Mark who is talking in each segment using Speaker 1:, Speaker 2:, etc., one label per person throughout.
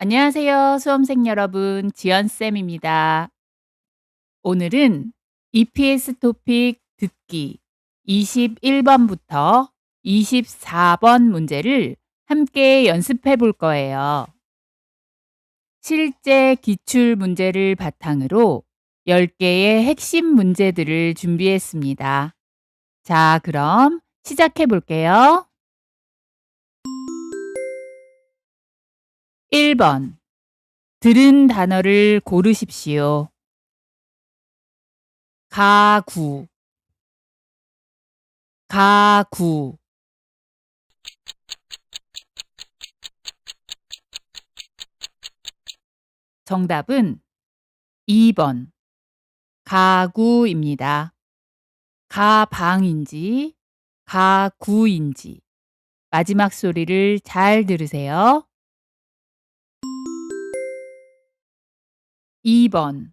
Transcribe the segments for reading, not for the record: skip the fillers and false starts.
Speaker 1: 안녕하세요, 수험생 여러분. 지연쌤입니다. 오늘은 EPS 토픽 듣기 21번부터 24번 문제를 함께 연습해 볼 거예요. 실제 기출 문제를 바탕으로 10개의 핵심 문제들을 준비했습니다. 자, 그럼 시작해 볼게요. 1번. 들은 단어를 고르십시오. 가구, 가구. 정답은 2번 가구입니다. 가방인지 가구인지 마지막 소리를 잘 들으세요. 2번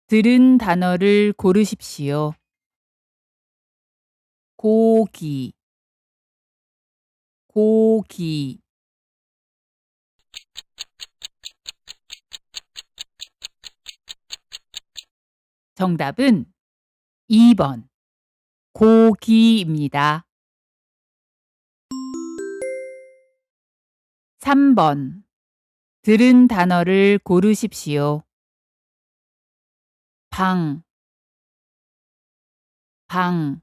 Speaker 1: 들은 단어를 고르십시오. 고기, 고기. 정답은 2번 고기입니다. 3번 들은 단어를 고르십시오. 방, 방.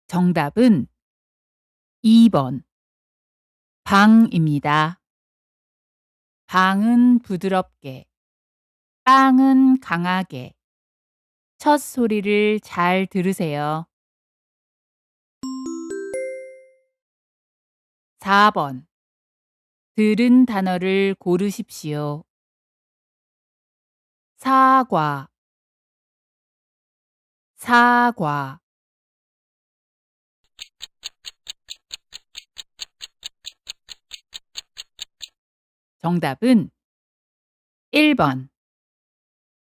Speaker 1: 정답은 2번 방입니다. 방은 부드럽게, 빵은 강하게. 첫 소리를 잘 들으세요. 4번 들은 단어를 고르십시오. 사과, 사과. 정답은 1번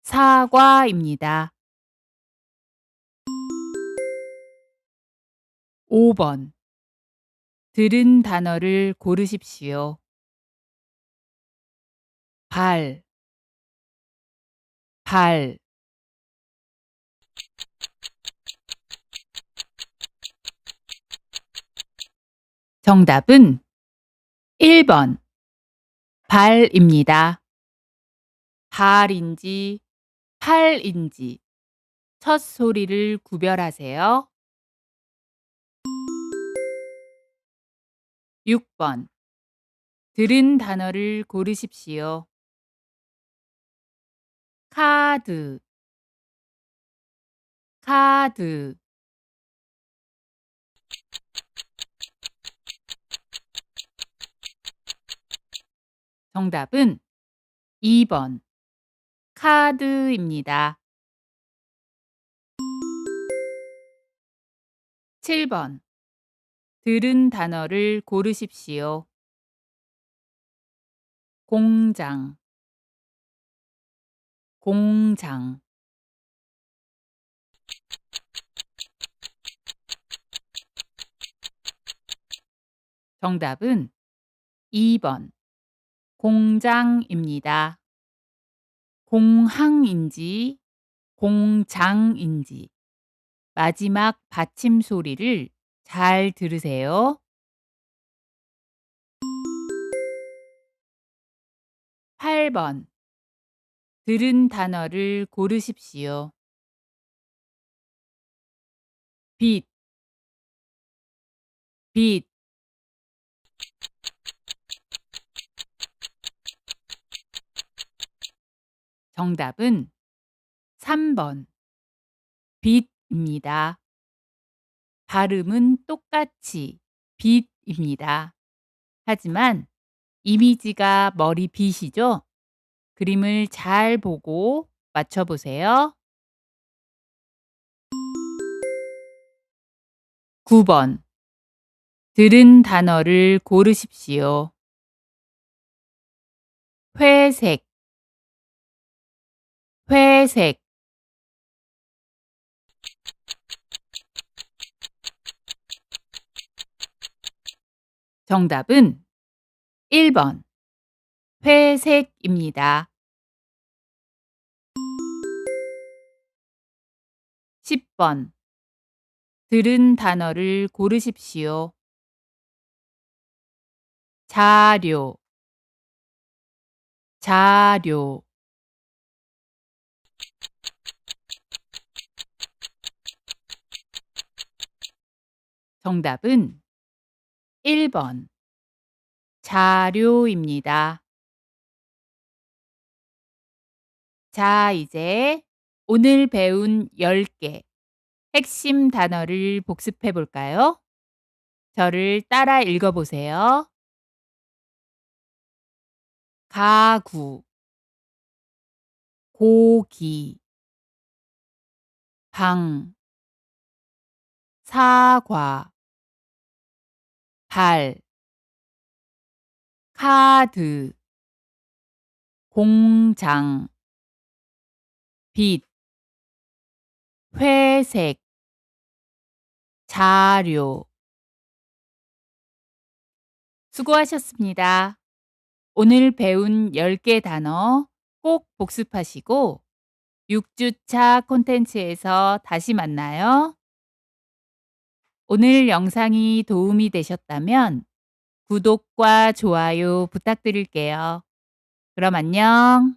Speaker 1: 사과입니다. 5번 들은 단어를 고르십시오. 발, 발. 정답은 1번 발입니다. 발인지 팔인지 첫 소리를 구별하세요. 6번 들은 단어를 고르십시오. 카드, 카드. 정답은 2번 카드입니다. 7번 들은 단어를 고르십시오. 공장, 공장. 정답은 2번 공장입니다. 공항인지 공장인지 마지막 받침 소리를 잘 들으세요. 8번 들은 단어를 고르십시오. 빛, 빛. 정답은 3번 빛입니다. 발음은 똑같이 빛입니다. 하지만 이미지가 머리빗이죠? 그림을 잘 보고 맞춰보세요. 9번 들은 단어를 고르십시오. 회색, 회색. 정답은 1번 회색입니다. 10번 들은 단어를 고르십시오. 자료, 자료. 정답은 1번 자료입니다. 자, 이제 오늘 배운 10개 핵심 단어를 복습해 볼까요? 저를 따라 읽어 보세요. 가구, 고기, 방, 사과, 발, 카드, 공장, 빛, 회색, 자료. 수고하셨습니다. 오늘 배운 10개 단어 꼭 복습하시고 6주차 콘텐츠에서 다시 만나요. 오늘 영상이 도움이 되셨다면 구독과 좋아요 부탁드릴게요. 그럼 안녕.